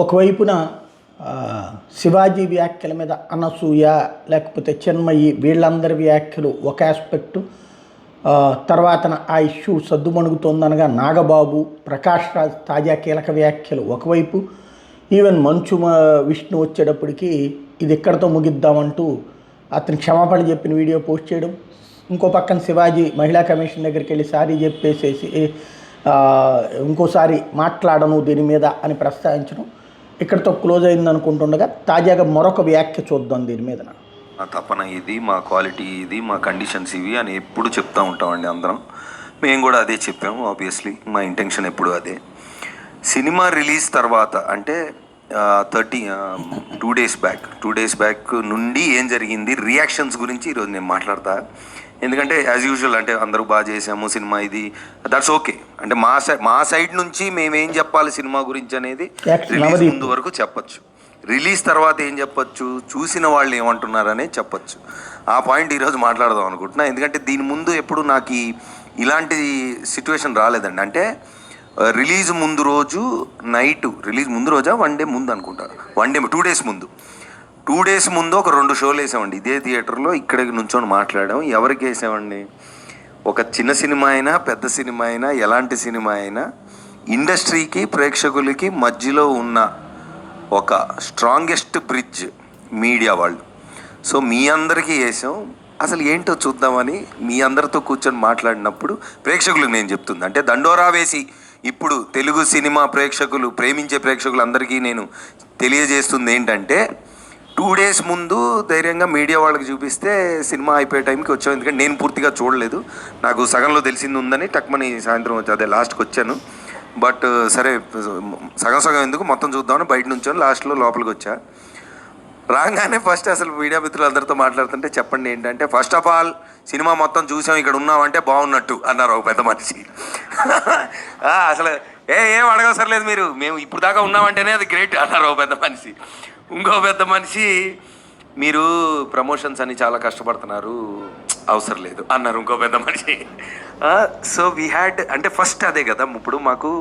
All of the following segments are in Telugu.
ఒకవైపున ఆ, శివాజీ వ్యాఖ్యల మీద అనసూయ లేకపోతే చిన్మయి వీళ్ళందరి వ్యాఖ్యలు ఒక ఆస్పెక్టు, తర్వాత ఆ ఇష్యూ సద్దుమణుగుతోందనగా నాగబాబు, ప్రకాష్ రాజ్ తాజా కీలక వ్యాఖ్యలు ఒకవైపు, ఈవెన్ విష్ణు వచ్చేటప్పటికి ఇది ఎక్కడితో ముగిద్దామంటూ అతను క్షమాపణ చెప్పిన వీడియో పోస్ట్ చేయడం, ఇంకో పక్కన శివాజీ మహిళా కమిషన్ దగ్గరికి వెళ్ళి సారీ చెప్పేసేసి ఇంకోసారి మాట్లాడను దీని మీద అని ప్రస్తావించడం ఇక్కడితో క్లోజ్ అయింది అనుకుంటుండగా తాజాగా మరొక వ్యాఖ్య చూద్దాం దీని మీద. మా తపన ఇది, మా క్వాలిటీ ఇది, మా కండిషన్స్ ఇవి అని ఎప్పుడు చెప్తూ ఉంటామండి అందరం. మేము కూడా అదే చెప్పాము. ఆబ్వియస్లీ మా ఇంటెన్షన్ ఎప్పుడు అదే. సినిమా రిలీజ్ తర్వాత అంటే 2 డేస్ బ్యాక్ నుండి ఏం జరిగింది, రియాక్షన్స్ గురించి ఈరోజు నేను మాట్లాడతా. ఎందుకంటే యాజ్ యూజువల్ అంటే అందరూ బాగా చేసాము సినిమా, ఇది దట్స్ ఓకే. అంటే మా సైడ్ నుంచి మేమేం చెప్పాలి సినిమా గురించి అనేది రిలీజ్ ముందు వరకు చెప్పచ్చు. రిలీజ్ తర్వాత ఏం చెప్పచ్చు, చూసిన వాళ్ళు ఏమంటున్నారనే చెప్పచ్చు. ఆ పాయింట్ ఈరోజు మాట్లాడదాం అనుకుంటున్నా. ఎందుకంటే దీని ముందు ఎప్పుడు నాకు ఇలాంటి సిచ్యువేషన్ రాలేదండి. అంటే రిలీజ్ ముందు రోజు నైట్, రిలీజ్ ముందు రోజా 1 డే ముందు అనుకుంటా, 2 డేస్ ముందు 2 డేస్ ముందు ఒక 2 షోలు వేసామండి ఇదే థియేటర్లో. ఇక్కడికి నుంచొని మాట్లాడాం. ఎవరికి వేసామండి, ఒక చిన్న సినిమా అయినా పెద్ద సినిమా అయినా ఎలాంటి సినిమా అయినా ఇండస్ట్రీకి ప్రేక్షకులకి మధ్యలో ఉన్న ఒక స్ట్రాంగెస్ట్ బ్రిడ్జ్ మీడియా వాళ్ళు. సో మీ అందరికీ వేసాం. అసలు ఏంటో చూద్దామని మీ అందరితో కూర్చొని మాట్లాడినప్పుడు ప్రేక్షకులకు నేను చెప్తుంది, అంటే దండోరా వేసి ఇప్పుడు తెలుగు సినిమా ప్రేక్షకులు, ప్రేమించే ప్రేక్షకులు అందరికీ నేను తెలియజేస్తుంది ఏంటంటే 2 డేస్ ముందు ధైర్యంగా మీడియా వాళ్ళకి చూపిస్తే సినిమా అయిపోయే టైంకి వచ్చాం. ఎందుకంటే నేను పూర్తిగా చూడలేదు, నాకు సగంలో తెలిసింది ఉందని టక్మని సాయంత్రం వచ్చి అదే లాస్ట్కి వచ్చాను. బట్ సరే సగం ఎందుకు మొత్తం చూద్దామని బయట నుంచొని లాస్ట్లో లోపలికి వచ్చా. రాగానే ఫస్ట్ అసలు మీడియా మిత్రులందరితో మాట్లాడుతుంటే చెప్పండి ఏంటంటే, ఫస్ట్ ఆఫ్ ఆల్ సినిమా మొత్తం చూసాం, ఇక్కడ ఉన్నామంటే బాగున్నట్టు అన్నారు ఒక పెద్ద మనిషి. అసలు ఏం అడగవసరం లేదు మీరు, మేము ఇప్పుడు దాకా ఉన్నామంటేనే అది గ్రేట్ అన్నారు ఒక పెద్ద మనిషి. ఇంకో పెద్ద మనిషి, మీరు ప్రమోషన్స్ అని చాలా కష్టపడుతున్నారు, అవసరం లేదు అన్నారు ఇంకో పెద్ద మనిషి. సో వీ హ్యాడ్, అంటే ఫస్ట్ అదే కదా, ఇప్పుడు మాకు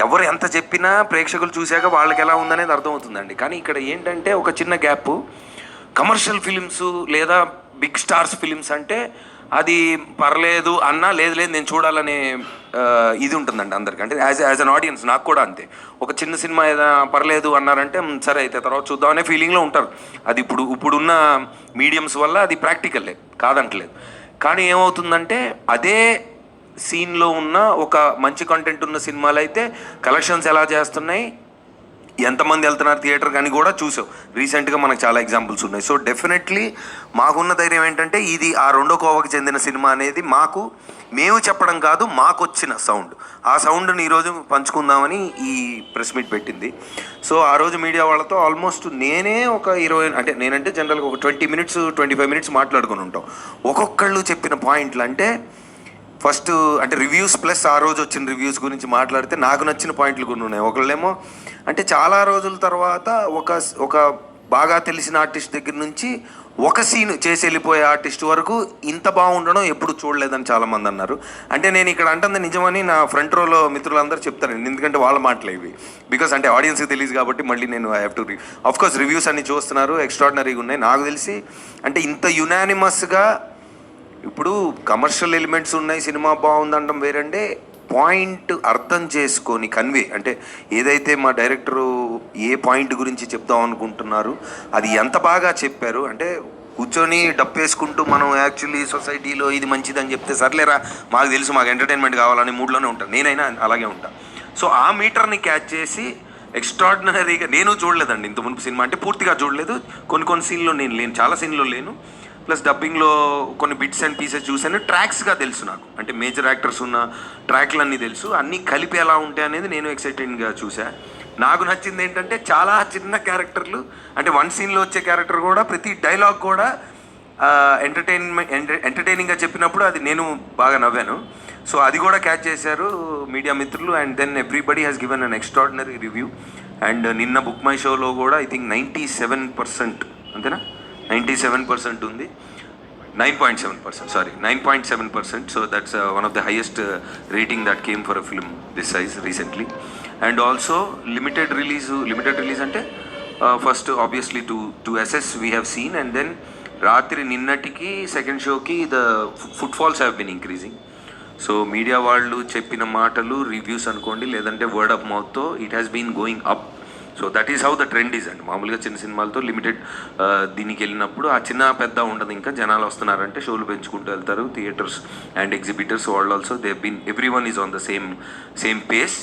ఎవరు ఎంత చెప్పినా ప్రేక్షకులు చూశాక వాళ్ళకి ఎలా ఉందనేది అర్థమవుతుందండి. కానీ ఇక్కడ ఏంటంటే ఒక చిన్న గ్యాప్. కమర్షియల్ ఫిలిమ్స్ లేదా బిగ్ స్టార్స్ ఫిలిమ్స్ అంటే అది పర్లేదు అన్నా, లేదు నేను చూడాలనే ఇది ఉంటుందండి అందరికీ. అంటే యాజ్ అన్ ఆడియన్స్ నాకు కూడా అంతే. ఒక చిన్న సినిమా ఏదైనా పర్లేదు అన్నారంటే సరే అయితే తర్వాత చూద్దామనే ఫీలింగ్లో ఉంటారు. అది ఇప్పుడున్న మీడియంస్ వల్ల అది ప్రాక్టికల్లే, కాదంటలేదు. కానీ ఏమవుతుందంటే అదే సీన్లో ఉన్న ఒక మంచి కంటెంట్ ఉన్న సినిమాలు అయితే కలెక్షన్స్ ఎలా చేస్తున్నాయి, ఎంతమంది వెళ్తున్నారు థియేటర్ కానీ కూడా చూసాం. రీసెంట్గా మనకు చాలా ఎగ్జాంపుల్స్ ఉన్నాయి. సో డెఫినెట్లీ మాకున్న ధైర్యం ఏంటంటే ఇది ఆ 2వ కోవకు చెందిన సినిమా అనేది మేము చెప్పడం కాదు, మాకు వచ్చిన సౌండ్. ఆ సౌండ్ని ఈరోజు పంచుకుందామని ఈ ప్రెస్ మీట్ పెట్టింది. సో ఆ రోజు మీడియా వాళ్ళతో ఆల్మోస్ట్ నేనే ఒక 20, అంటే నేనంటే జనరల్గా ఒక 20 minutes 25 minutes మాట్లాడుకుని ఉంటాం. ఒక్కొక్కళ్ళు చెప్పిన పాయింట్లు అంటే ఫస్ట్ అంటే రివ్యూస్ ప్లస్ ఆ రోజు వచ్చిన రివ్యూస్ గురించి మాట్లాడితే నాకు నచ్చిన పాయింట్లు కొన్ని ఉన్నాయి. ఒకళ్ళేమో అంటే చాలా రోజుల తర్వాత ఒక బాగా తెలిసిన ఆర్టిస్ట్ దగ్గర నుంచి ఒక సీన్ చేసి వెళ్ళిపోయే ఆర్టిస్ట్ వరకు ఇంత బాగుండడం ఎప్పుడు చూడలేదని చాలామంది అన్నారు. అంటే నేను ఇక్కడ అంటుంది నిజమని నా ఫ్రంట్ రోలో మిత్రులందరూ చెప్తారండి, ఎందుకంటే వాళ్ళ మాటలు ఇవి. బికాస్ అంటే ఆడియన్స్కి తెలియదు కాబట్టి మళ్ళీ నేను I have to of course reviews అన్ని చూస్తున్నారు, ఎక్స్ట్రాడినరీగా ఉన్నాయి. నాకు తెలిసి అంటే ఇంత యునానిమస్గా ఇప్పుడు కమర్షియల్ ఎలిమెంట్స్ ఉన్నాయి, సినిమా బాగుందనడం వేరంటే పాయింట్ అర్థం చేసుకొని కన్వే, అంటే ఏదైతే మా డైరెక్టరు ఏ పాయింట్ గురించి చెప్దాం అనుకుంటున్నారు అది ఎంత బాగా చెప్పారు. అంటే కూర్చొని డప్పేసుకుంటూ మనం యాక్చువల్లీ సొసైటీలో ఇది మంచిదని చెప్తే సర్లేరా మాకు తెలుసు, మాకు ఎంటర్టైన్మెంట్ కావాలని మూడ్లోనే ఉంటాను, నేనైనా అలాగే ఉంటాను. సో ఆ మీటర్ని క్యాచ్ చేసి ఎక్స్ట్రాడినరీగా, నేను చూడలేదండి ఇంత మునుపు సినిమా, అంటే పూర్తిగా చూడలేదు, కొన్ని సీన్లో నేను లేను, చాలా సీన్లో లేను. ప్లస్ డబ్బింగ్లో కొన్ని బిట్స్ అండ్ పీసెస్ చూసాను. ట్రాక్స్గా తెలుసు నాకు, అంటే మేజర్ యాక్టర్స్ ఉన్న ట్రాక్లు అన్నీ తెలుసు, అన్నీ కలిపి ఎలా ఉంటాయి అనేది నేను ఎక్సైటెడ్గా చూసా. నాకు నచ్చింది ఏంటంటే చాలా చిన్న క్యారెక్టర్లు, అంటే 1 సీన్లో వచ్చే క్యారెక్టర్ కూడా ప్రతి డైలాగ్ కూడా ఎంటర్టైనింగ్గా చెప్పినప్పుడు అది నేను బాగా నవ్వాను. సో అది కూడా క్యాచ్ చేశారు మీడియా మిత్రులు. And then everybody has given an extraordinary review. అండ్ నిన్న బుక్ మై షోలో కూడా ఐ థింక్ 97%, అంతేనా, 97% ఉంది. 9.7%, sorry, 9.7%. So that's one of the highest rating that came for a film this size recently. And also limited release అంటే first obviously to assess we have seen, and then రాత్రి నిన్నటికి సెకండ్ షోకి the footfalls have been increasing. So media వాళ్ళు చెప్పిన మాటలు రివ్యూస్ అనుకోండి, లేదంటే వర్డ్ ఆఫ్ మౌత్తో it has been going up. So that is how the trend is అండి. మామూలుగా చిన్న సినిమాలతో లిమిటెడ్ దీనికి వెళ్ళినప్పుడు ఆ చిన్న పెద్ద ఉండదు, ఇంకా జనాలు వస్తున్నారంటే షోలు పెంచుకుంటూ వెళ్తారు. థియేటర్స్ అండ్ ఎగ్జిబిటర్స్ వాళ్ళు also they been every one is on the same pace.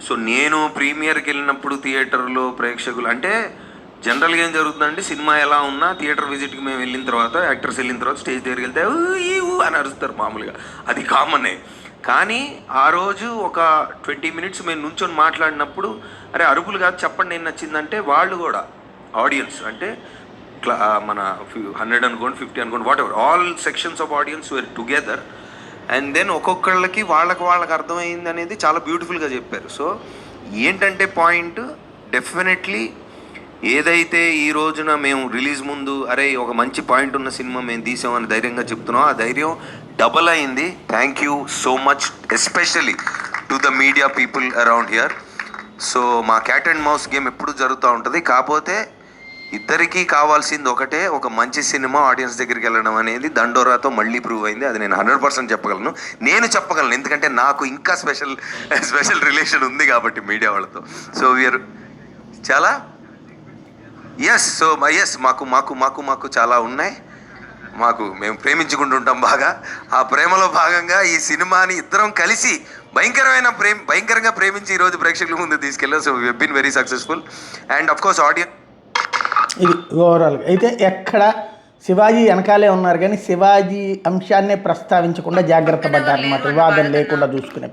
So నేను ప్రీమియర్కి వెళ్ళినప్పుడు థియేటర్లో ప్రేక్షకులు అంటే జనరల్గా ఏం జరుగుతుందంటే సినిమా ఎలా ఉన్నా థియేటర్ విజిట్కి మేము వెళ్ళిన తర్వాత యాక్టర్స్ వెళ్ళిన తర్వాత స్టేజ్ దగ్గరికి వెళ్తే ఊ అని అరుస్తారు మామూలుగా, అది కామనే. కానీ ఆ రోజు ఒక 20 minutes మేము నుంచొని మాట్లాడినప్పుడు అరే అరుపులు కాదు చెప్పండి ఏం నచ్చిందంటే వాళ్ళు కూడా ఆడియన్స్ అంటే మన 100 అనుకోండి 50 అనుకోండి whatever all sections of audience were together, and then ఒక్కొక్కళ్ళకి వాళ్ళకి అర్థమైంది అనేది చాలా బ్యూటిఫుల్గా చెప్పారు. సో ఏంటంటే పాయింట్ డెఫినెట్లీ ఏదైతే ఈ రోజున మేము రిలీజ్ ముందు అరే ఒక మంచి పాయింట్ ఉన్న సినిమా మేము తీసామని ధైర్యంగా చెప్తున్నాం, ఆ ధైర్యం డబల్ అయింది. Thank you so much especially to the media people around here. So మా క్యాట్ అండ్ మౌస్ గేమ్ ఎప్పుడు జరుగుతూ ఉంటుంది, కాకపోతే ఇద్దరికీ కావాల్సింది ఒకటే, ఒక మంచి సినిమా ఆడియన్స్ దగ్గరికి వెళ్ళడం అనేది దండోరాతో మళ్ళీ ప్రూవ్ అయింది. అది నేను 100% చెప్పగలను, ఎందుకంటే నాకు ఇంకా స్పెషల్ రిలేషన్ ఉంది కాబట్టి మీడియా వాళ్ళతో. సో వీఆర్ చాలా మాకు చాలా ఉన్నాయి. మేము ప్రేమించుకుంటుంటాం బాగా. ఆ ప్రేమలో భాగంగా ఈ సినిమాని ఇద్దరం కలిసి భయంకరంగా ప్రేమించి ఈరోజు ప్రేక్షకుల ముందు తీసుకెళ్ళాం. So we been very successful and of course audience. ఇది ఓవరాల్గా అయితే ఎక్కడ శివాజీ వెనకాలే ఉన్నారు కానీ శివాజీ అంశాన్నే ప్రస్తావించకుండా జాగ్రత్త పడ్డారనమాట, వివాదం లేకుండా చూసుకునే